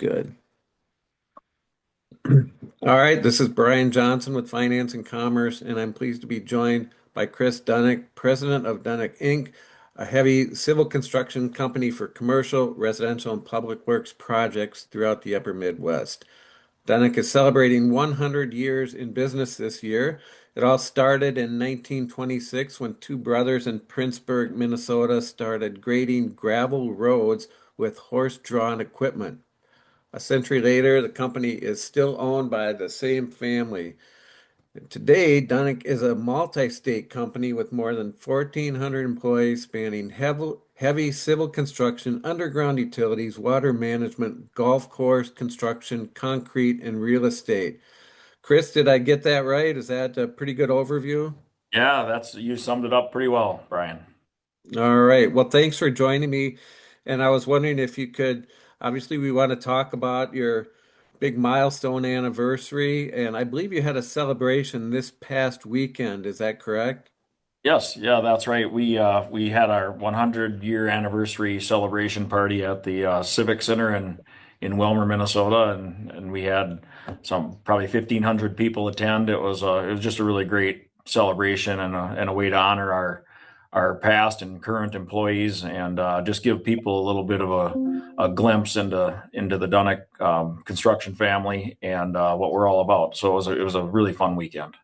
Good. All right, this is Brian Johnson with Finance and Commerce, and I'm pleased to be joined by Chris Duininck, President of Duininck Inc., a heavy civil construction company for commercial, residential, and public works projects throughout the upper Midwest. Duininck is celebrating 100 years in business this year. It all started in 1926 when two brothers in Prinsburg, Minnesota started grading gravel roads with horse-drawn equipment. A century later, the company is still owned by the same family. Today, Duininck is a multi-state company with more than 1,400 employees spanning heavy civil construction, underground utilities, water management, golf course construction, concrete, and real estate. Chris, did I get that right? Is that a pretty good overview? Yeah, that's you summed it up pretty well, Brian. All right. Well, thanks for joining me. And I was wondering if you could, obviously, we want to talk about your big milestone anniversary. And I believe you had a celebration this past weekend. Is that correct? Yes, yeah, that's right. We had our 100-year anniversary celebration party at the Civic Center in Wilmer, Minnesota, and we had some probably 1,500 people attend. It was just a really great celebration and a way to honor our past and current employees and just give people a little bit of a glimpse into the Duininck construction family and what we're all about. So it was a really fun weekend.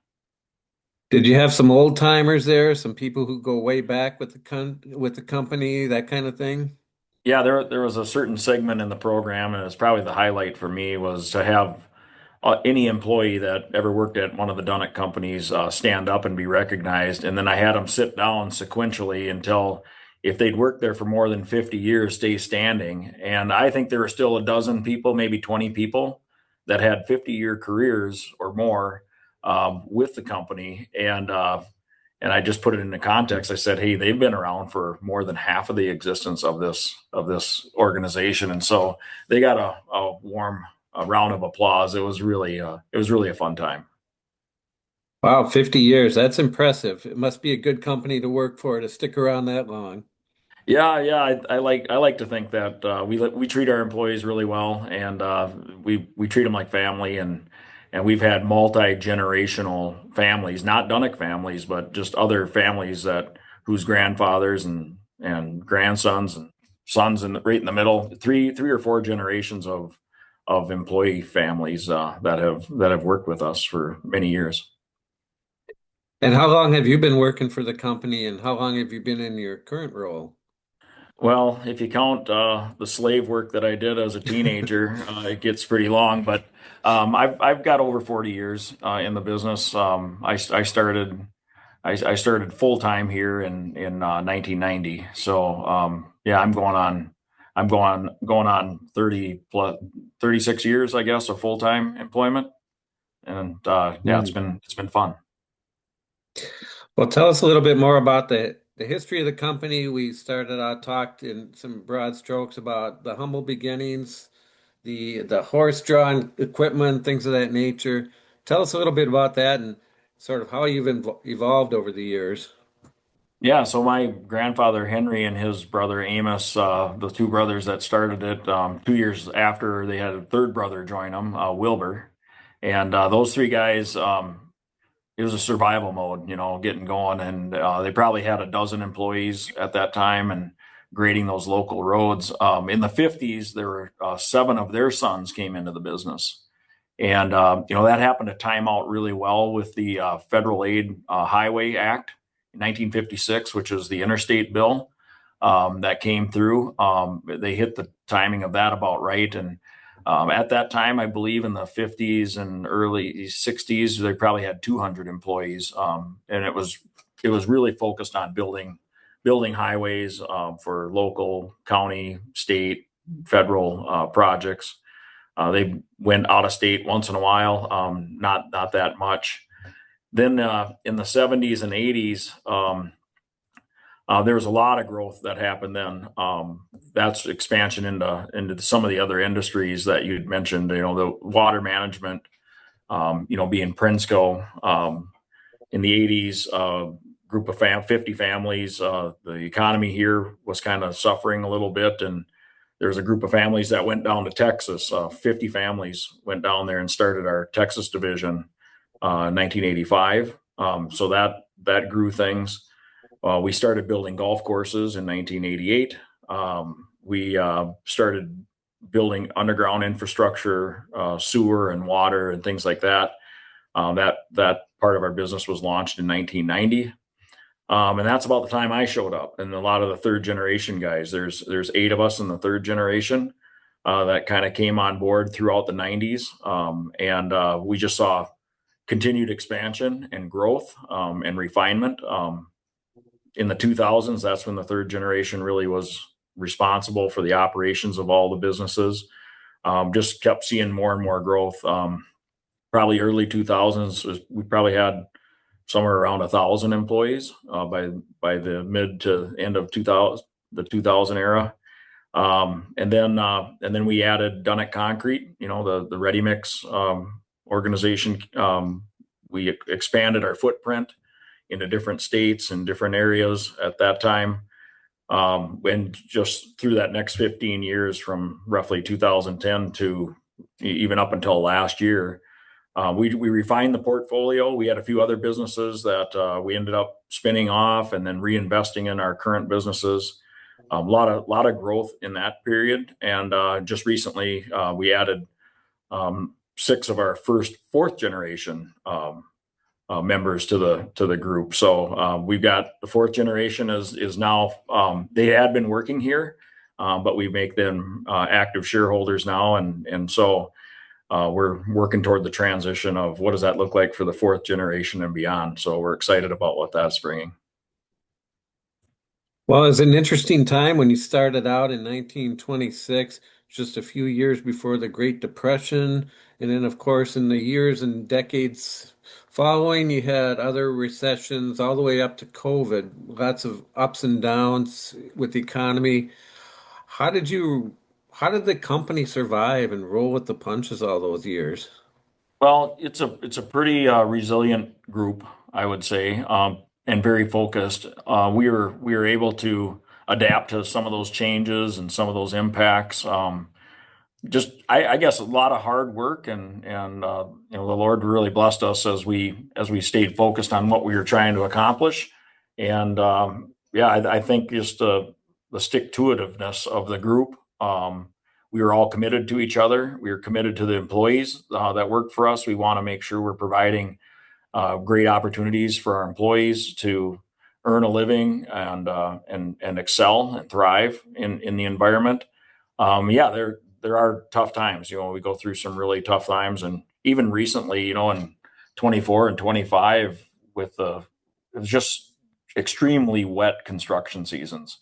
Did you have some old timers there, some people who go way back with with the company, that kind of thing? Yeah, there was a certain segment in the program, and it's probably the highlight for me was to have any employee that ever worked at one of the Dunnett companies stand up and be recognized. And then I had them sit down sequentially until if they'd worked there for more than 50 years, stay standing. And I think there were still a dozen people, maybe 20 people that had 50-year careers or more with the company. And I just put it into context. I said, "Hey, they've been around for more than half of the existence of this organization," and so they got a warm round of applause. It was really a fun time. Wow, 50 years. That's impressive. It must be a good company to work for to stick around that long. Yeah, yeah, I like to think that we treat our employees really well, and we treat them like family, and we've had multi-generational families, not Dunick families, but just other families that whose grandfathers and grandsons and sons and right in the middle, three or four generations of employee families that have worked with us for many years. And how long have you been working for the company and how long have you been in your current role? Well, if you count the slave work that I did as a teenager, it gets pretty long. But I've got over 40 years in the business. I started full time here in 1990. So yeah, I'm going on 30 plus 36 years, I guess, of full time employment, and yeah, it's Hmm. been fun. Well, tell us a little bit more about the history of the company. We started out talked in some broad strokes about the humble beginnings, the horse-drawn equipment, things of that nature. Tell us a little bit about that and sort of how you've evolved over the years. Yeah, so my grandfather Henry and his brother Amos, the two brothers that started it, 2 years after they had a third brother join them, Wilbur, and those three guys, it was a survival mode, getting going, and they probably had a dozen employees at that time and grading those local roads. In the 50s, there were seven of their sons came into the business, and that happened to time out really well with the Federal Aid Highway Act in 1956, which was the interstate bill that came through. They hit the timing of that about right, and at that time, I believe in the 50s and early 60s, they probably had 200 employees, and it was really focused on building highways for local, county, state, federal projects. They went out of state once in a while, not that much. Then in the 70s and 80s, there was a lot of growth that happened then. That's expansion into some of the other industries that you'd mentioned. The water management. Being Prinsco in the 80s, group of 50 families. The economy here was kind of suffering a little bit, and there's a group of families that went down to Texas. 50 families went down there and started our Texas division in 1985. So that grew things. We started building golf courses in 1988. We started building underground infrastructure, sewer and water and things like that. That part of our business was launched in 1990. And that's about the time I showed up. And a lot of the third generation guys, there's 8 of us in the third generation that kind of came on board throughout the 90s. And we just saw continued expansion and growth and refinement. In the 2000s, that's when the third generation really was responsible for the operations of all the businesses. Just kept seeing more and more growth. Probably early 2000s, we probably had somewhere around 1,000 employees by the mid to end of 2000, the 2000 era. And then we added Duininck Concrete, the ready mix organization. We expanded our footprint into different states and different areas at that time. And just through that next 15 years, from roughly 2010 to even up until last year, we refined the portfolio. We had a few other businesses that we ended up spinning off and then reinvesting in our current businesses. A lot of growth in that period. And just recently, we added 6 of our first fourth generation members to the group. So we've got the fourth generation is now, they had been working here, but we make them active shareholders now. And so we're working toward the transition of what does that look like for the fourth generation and beyond. So we're excited about what that's bringing. Well, it's an interesting time when you started out in 1926, just a few years before the Great Depression. And then, of course, in the years and decades following, you had other recessions all the way up to COVID, lots of ups and downs with the economy. How did you, how did the company survive and roll with the punches all those years? Well, it's a pretty resilient group, I would say, and very focused. We were able to adapt to some of those changes and some of those impacts. Just I guess a lot of hard work and the Lord really blessed us as we stayed focused on what we were trying to accomplish. And yeah, I think just the stick to itiveness of the group. We were all committed to each other. We were committed to the employees that work for us. We want to make sure we're providing great opportunities for our employees to earn a living and excel and thrive in the environment. Yeah, there are tough times. We go through some really tough times, and even recently, in 24 and 25, it was just extremely wet construction seasons.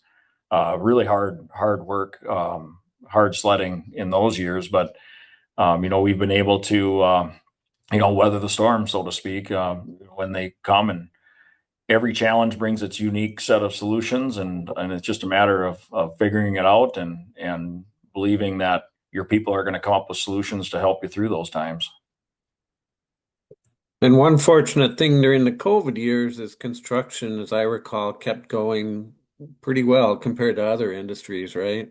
Really hard work, hard sledding in those years, but we've been able to weather the storm, so to speak, when they come. And every challenge brings its unique set of solutions, and it's just a matter of figuring it out and believing that your people are going to come up with solutions to help you through those times. And one fortunate thing during the COVID years is construction, as I recall, kept going pretty well compared to other industries, right?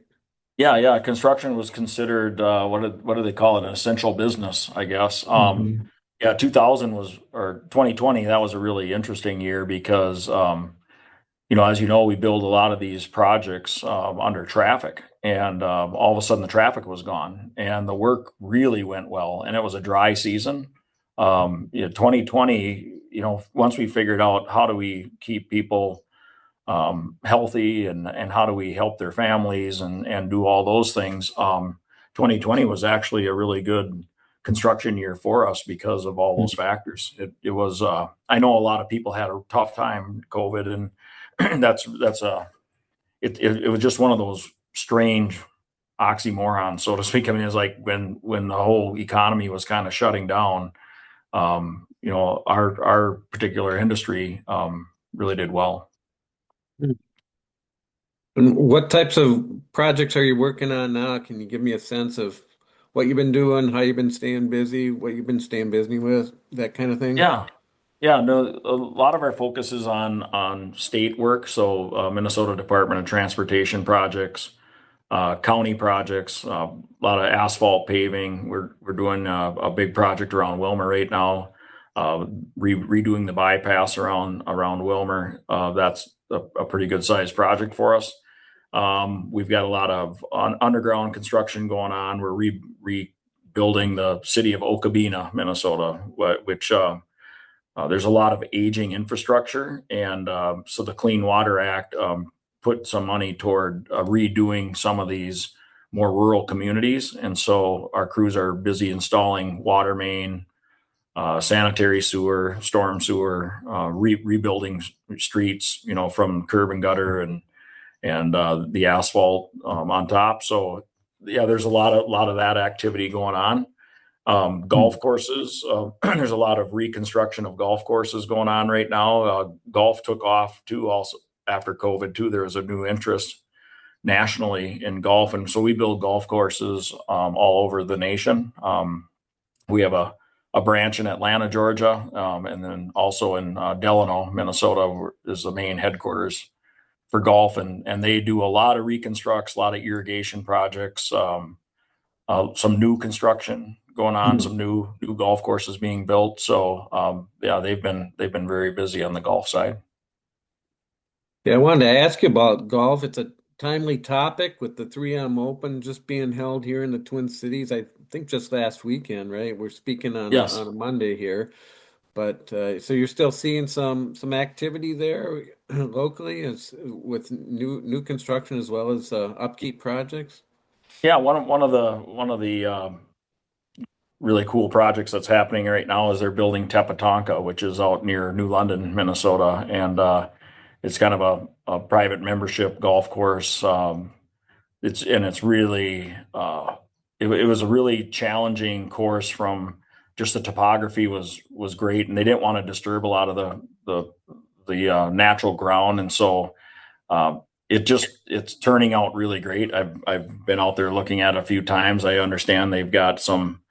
Yeah. Construction was considered what do they call it? An essential business, I guess. Mhm. Yeah, 2000 was or 2020. That was a really interesting year because as you know, we build a lot of these projects under traffic, and all of a sudden the traffic was gone, and the work really went well, and it was a dry season. 2020, once we figured out how do we keep people healthy and how do we help their families and do all those things. 2020 was actually a really good construction year for us because of all those factors. It was, I know a lot of people had a tough time COVID, and it was just one of those strange oxymorons, so to speak. I mean, it's like when the whole economy was kind of shutting down, our particular industry really did well. And what types of projects are you working on now? Can you give me a sense of what you've been doing, how you've been staying busy, what you've been staying busy with, that kind of thing? Yeah. Yeah, no, a lot of our focus is on state work, so Minnesota Department of Transportation projects. county projects, a lot of asphalt paving. We're doing a big project around Wilmer right now, redoing the bypass around Wilmer. That's a pretty good sized project for us. We've got a lot of underground construction going on. We're rebuilding the city of Okabena, Minnesota, which there's a lot of aging infrastructure, and so the Clean Water Act put some money toward redoing some of these more rural communities, and so our crews are busy installing water main, sanitary sewer, storm sewer, rebuilding streets, from curb and gutter and the asphalt on top. So yeah, there's a lot of that activity going on. Golf courses, there's a lot of reconstruction of golf courses going on right now. Golf took off too, also after COVID too. There was a new interest nationally in golf, and so we build golf courses all over the nation. We have a branch in Atlanta, Georgia, and then also in Delano, Minnesota, is the main headquarters for golf, and they do a lot of reconstructs, a lot of irrigation projects, some new construction going on, some new golf courses being built. So yeah, they've been very busy on the golf side. Yeah, I wanted to ask you about golf. It's a timely topic with the 3M Open just being held here in the Twin Cities. I think just last weekend, right? We're speaking on Yes. a Monday here, but so you're still seeing some activity there locally as with new construction as well as upkeep projects. Yeah, one of the really cool projects that's happening right now is they're building Tepetonka, which is out near New London, Minnesota, and it's kind of a private membership golf course. It's really it was a really challenging course. From just the topography was great, and they didn't want to disturb a lot of the natural ground, and so it's turning out really great. I've been out there looking at it a few times. I understand they've got some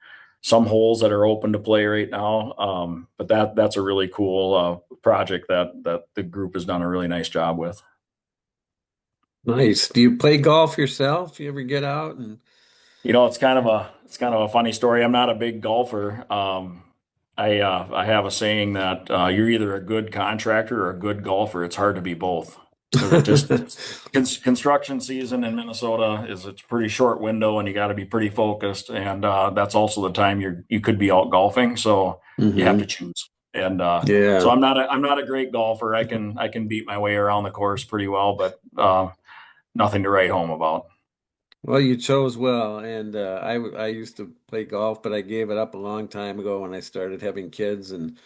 holes that are open to play right now, but that's a really cool project that the group has done a really nice job with. Nice. Do you play golf yourself? You ever get out and It's kind of a funny story. I'm not a big golfer. I have a saying that you're either a good contractor or a good golfer. It's hard to be both, because it just construction season in Minnesota is it's a pretty short window, and you got to be pretty focused, and that's also the time you could be out golfing, so you have to hmm choose. And so Yeah. I'm not a great golfer. I can beat my way around the course pretty well, but nothing to write home about. Well, you chose well, and I used to play golf, but I gave it up a long time ago when I started having kids and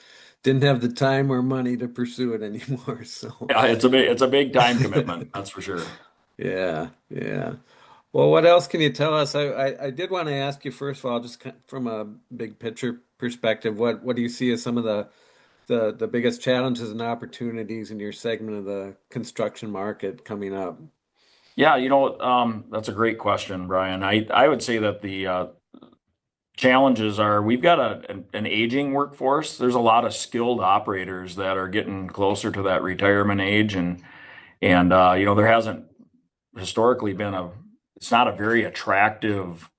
didn't have the time or money to pursue it anymore. So, Yeah, it's a big time commitment, that's for sure. yeah, yeah. Well, what else can you tell us? I did want to ask you first of all, just from a big picture perspective, what do you see as some of the biggest challenges and opportunities in your segment of the construction market coming up? Yeah, that's a great question, Brian. I would say that the challenges are we've got an aging workforce. There's a lot of skilled operators that are getting closer to that retirement age, and there hasn't historically been it's not a very attractive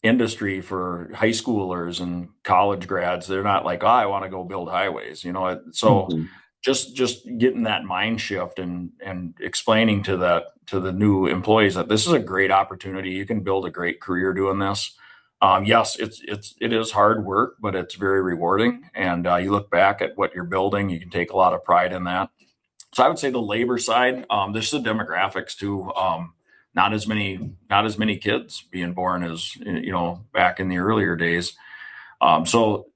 industry for high schoolers and college grads. They're not like, oh, I want to go build highways, so Mhm. just getting that mind shift and explaining to the new employees that this is a great opportunity. You can build a great career doing this. Yes, it is hard work, but it's very rewarding. And you look back at what you're building, you can take a lot of pride in that. So I would say the labor side, there's the demographics too. Not as many kids being born as back in the earlier days. So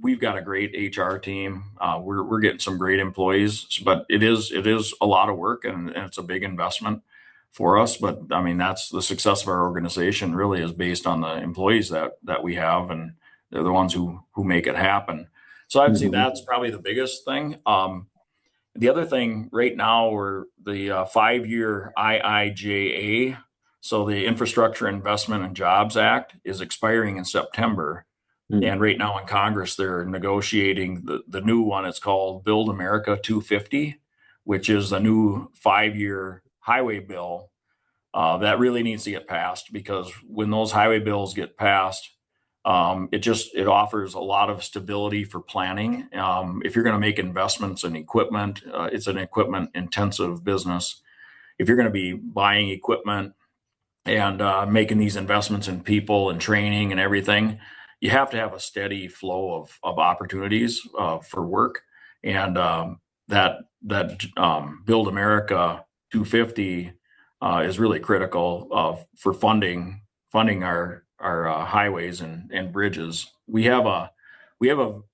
we've got a great HR team. We're getting some great employees, but it is a lot of work, and it's a big investment for us. But I mean, that's the success of our organization really is based on the employees that we have, and they're the ones who make it happen. So I'd say Mhm. that's probably the biggest thing. The other thing right now, we're the 5-year IIJA, so the Infrastructure Investment and Jobs Act, is expiring in September. And right now in Congress, they're negotiating the new one. It's called Build America 250, which is a new 5-year highway bill That really needs to get passed, because when those highway bills get passed, it offers a lot of stability for planning. If you're going to make investments in equipment, it's an equipment intensive business. If you're going to be buying equipment and making these investments in people and training and everything, you have to have a steady flow of opportunities for work. And that Build America 250 is really critical for funding our highways and bridges. We have a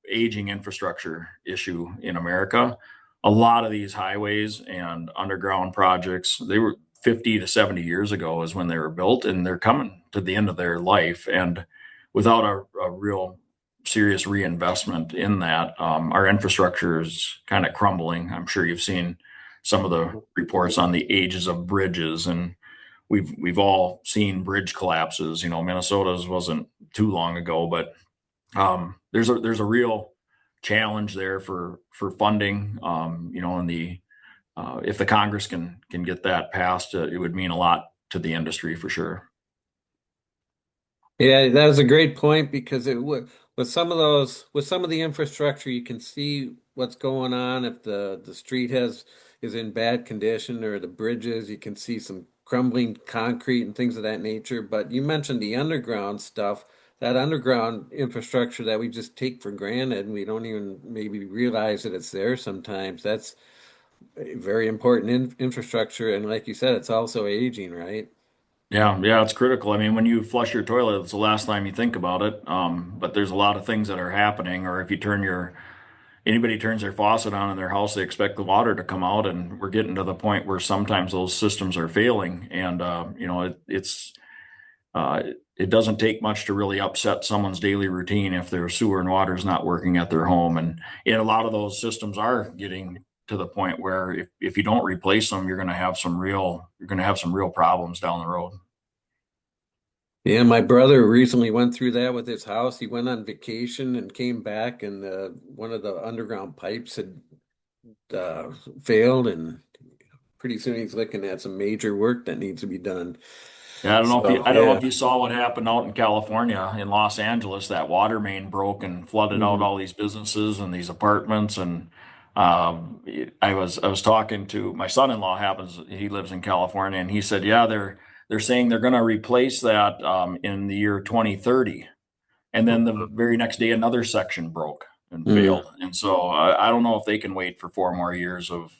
aging infrastructure issue in America. A lot of these highways and underground projects, they were 50 to 70 years ago is when they were built, and they're coming to the end of their life. And without a real serious reinvestment in that, our infrastructure is kind of crumbling. I'm sure you've seen some of the reports on the ages of bridges, and we've all seen bridge collapses. Minnesota's wasn't too long ago, but there's a real challenge there for funding. And if the Congress can get that passed, it would mean a lot to the industry for sure. Yeah, that was a great point because with some of the infrastructure, you can see what's going on. If the street is in bad condition, or the bridges, you can see some crumbling concrete and things of that nature. But you mentioned the underground stuff, that underground infrastructure that we just take for granted, and we don't even maybe realize that it's there sometimes. That's a very important infrastructure, and like you said, it's also aging, right? Yeah, yeah, it's critical. I mean, when you flush your toilet, it's the last time you think about it. But there's a lot of things that are happening. Or if anybody turns their faucet on in their house, they expect the water to come out, and we're getting to the point where sometimes those systems are failing. And uh, it doesn't take much to really upset someone's daily routine if their sewer and water is not working at their home. And a lot of those systems are getting to the point where if you don't replace them, you're going to have some real problems down the road. Yeah, my brother recently went through that with his house. He went on vacation and came back, and one of the underground pipes had uh, failed, and pretty soon he's looking at some major work that needs to be done. Yeah, So, I don't know yeah. if you saw what happened out in California, in Los Angeles. That water main broke and flooded out Mhm. all these businesses and these apartments. And I was talking to my son-in-law. He lives in California, and he said, yeah, they're saying they're going to replace that in the year 2030. And then the very next day, another section broke and Mm, failed. And so I don't know if they can wait for 4 more years of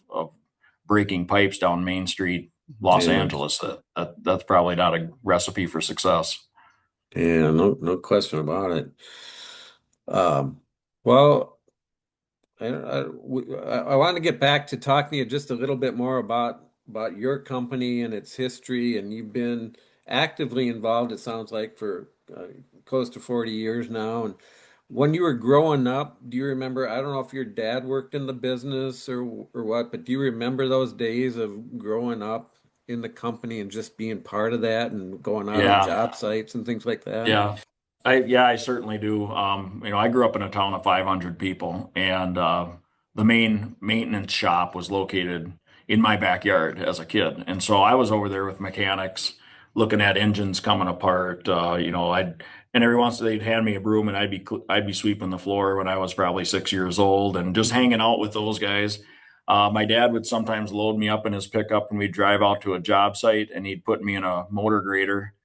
breaking pipes down Main Street, Los yeah, Angeles. That's probably not a recipe for success. yeah, no question about it. Um, well, I want to get back to talking to you just a little bit more about your company and its history, and you've been actively involved, it sounds like, for close to 40 years now. And when you were growing up, do you remember, I don't know if your dad worked in the business or what, but do you remember those days of growing up in the company and just being part of that and going out on Yeah, job sites and things like that? yeah. I certainly do. I grew up in a town of 500 people, and the main maintenance shop was located in my backyard as a kid. And so I was over there with mechanics, looking at engines coming apart. And every once they'd hand me a broom, and I'd be sweeping the floor when I was probably 6 years old, and just hanging out with those guys. My dad would sometimes load me up in his pickup, and we'd drive out to a job site, and he'd put me in a motor grader.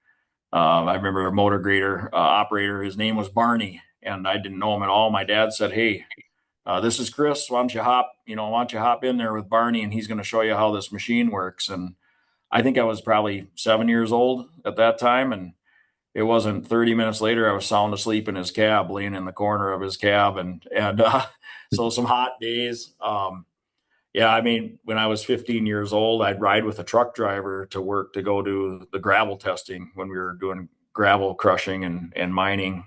I remember a motor grader operator. His name was Barney, and I didn't know him at all. My dad said, "Hey, this is Chris. Why don't you hop in there with Barney, and he's going to show you how this machine works." And I think I was probably 7 years old at that time, and it wasn't 30 minutes later I was sound asleep in his cab, laying in the corner of his cab, and so some hot days. Yeah, I mean, when I was 15 years old, I'd ride with a truck driver to work to go do the gravel testing when we were doing gravel crushing and mining.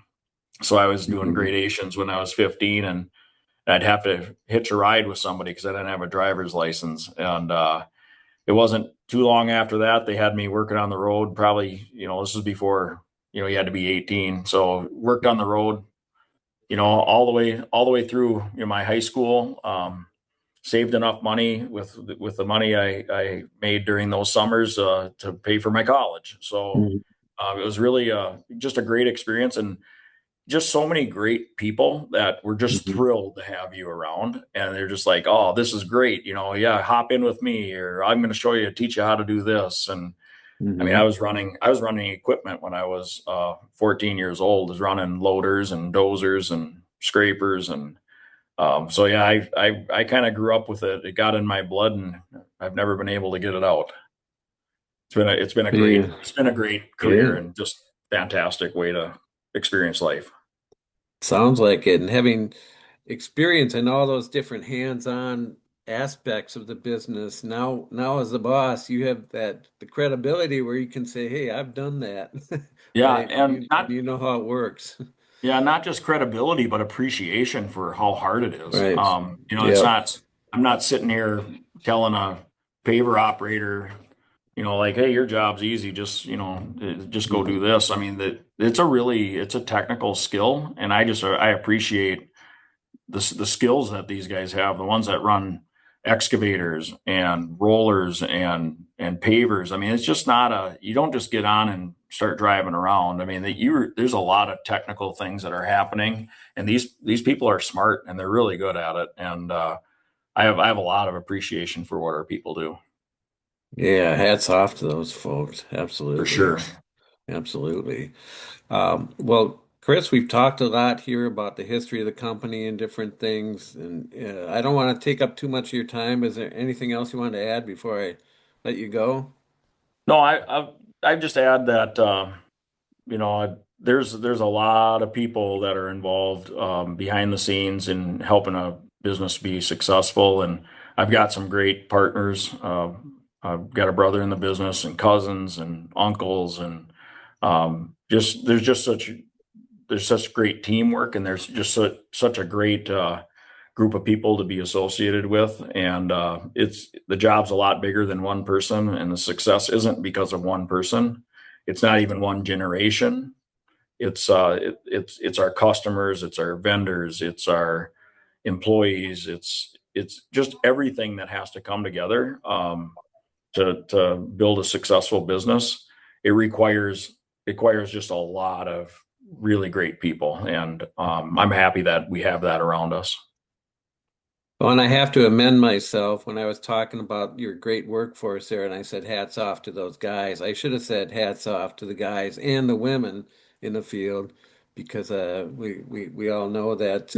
So I was doing Mhm. gradations when I was 15, and I'd have to hitch a ride with somebody because I didn't have a driver's license. And it wasn't too long after that they had me working on the road. Probably, this was before you had to be 18. So worked on the road, all the way through my high school. saved enough money with the money I made during those summers to pay for my college. So Mhm. it was really just a great experience, and just so many great people that were just Mhm. thrilled to have you around. And they're just like, oh, this is great. Yeah, hop in with me, or I'm going to show you, teach you how to do this. And I mean, Mhm. I was running equipment when I was 14 years old. I was running loaders and dozers and scrapers, and so yeah, I kind of grew up with it. It got in my blood, and I've never been able to get it out. Yeah. It's been a great career, Yeah. and just fantastic way to experience life. Sounds like it. And having experience in all those different hands-on aspects of the business, now as the boss, you have the credibility where you can say, "Hey, I've done that." Yeah, Right? and You know how it works. not just credibility, but appreciation for how hard it is. Right. It's Yep. not. I'm not sitting here telling a paver operator, like, hey, your job's easy. Just go do Mhm. this. I mean, that it's a technical skill, and I appreciate the skills that these guys have. The ones that run excavators and rollers and pavers. I mean, it's just not a. You don't just get on and start driving around. I mean, there's a lot of technical things that are happening, and these people are smart and they're really good at it. And I have a lot of appreciation for what our people do, Yeah, hats off to those folks. for Absolutely. sure. Absolutely. Well, Chris, we've talked a lot here about the history of the company and different things, and I don't want to take up too much of your time. Is there anything else you want to add before I let you go? No, I just add that there's a lot of people that are involved behind the scenes in helping a business be successful, and I've got some great partners. I've got a brother in the business, and cousins and uncles, and just there's such great teamwork, and there's just such a great group of people to be associated with. And it's the job's a lot bigger than one person, and the success isn't because of one person. It's not even one generation. It's our customers, it's our vendors, it's our employees, it's just everything that has to come together to build a successful business. It requires just a lot of really great people, and I'm happy that we have that around us. Well, and I have to amend myself when I was talking about your great workforce there, and I said hats off to those guys. I should have said hats off to the guys and the women in the field because we all know that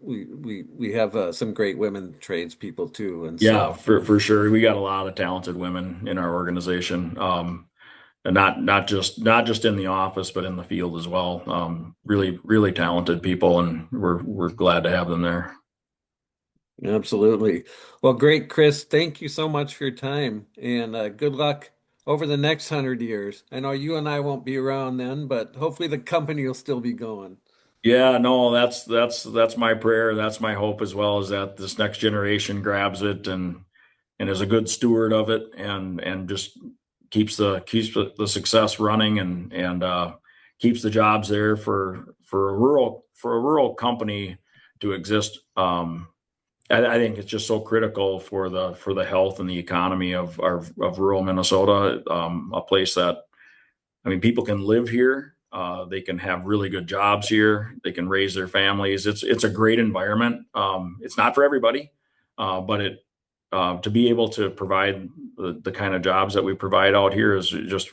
we have some great women tradespeople too, and Yeah, so for sure. We got a lot of talented women in our organization. And not just in the office, but in the field as well. Really talented people, and we're glad to have them there. absolutely. Well, great, Chris. Thank you so much for your time, and good luck over the next 100 years. I know you and I won't be around then, but hopefully the company will still be going. Yeah, no, that's my prayer. That's my hope as well, is that this next generation grabs it and is a good steward of it, and just keeps the success running, and keeps the jobs there for a rural company to exist. I think it's just so critical for the health and the economy of rural Minnesota, a place that, I mean, people can live here. They can have really good jobs here. They can raise their families. It's a great environment. It's not for everybody, but it to be able to provide the kind of jobs that we provide out here is just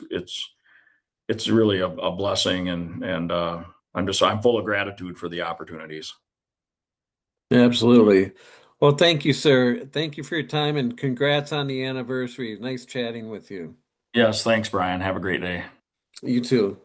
it's really a blessing, and I'm full of gratitude for the opportunities. Absolutely. Well, thank you, sir. Thank you for your time and congrats on the anniversary. Nice chatting with you. Yes, thanks, Brian. Have a great day. You too.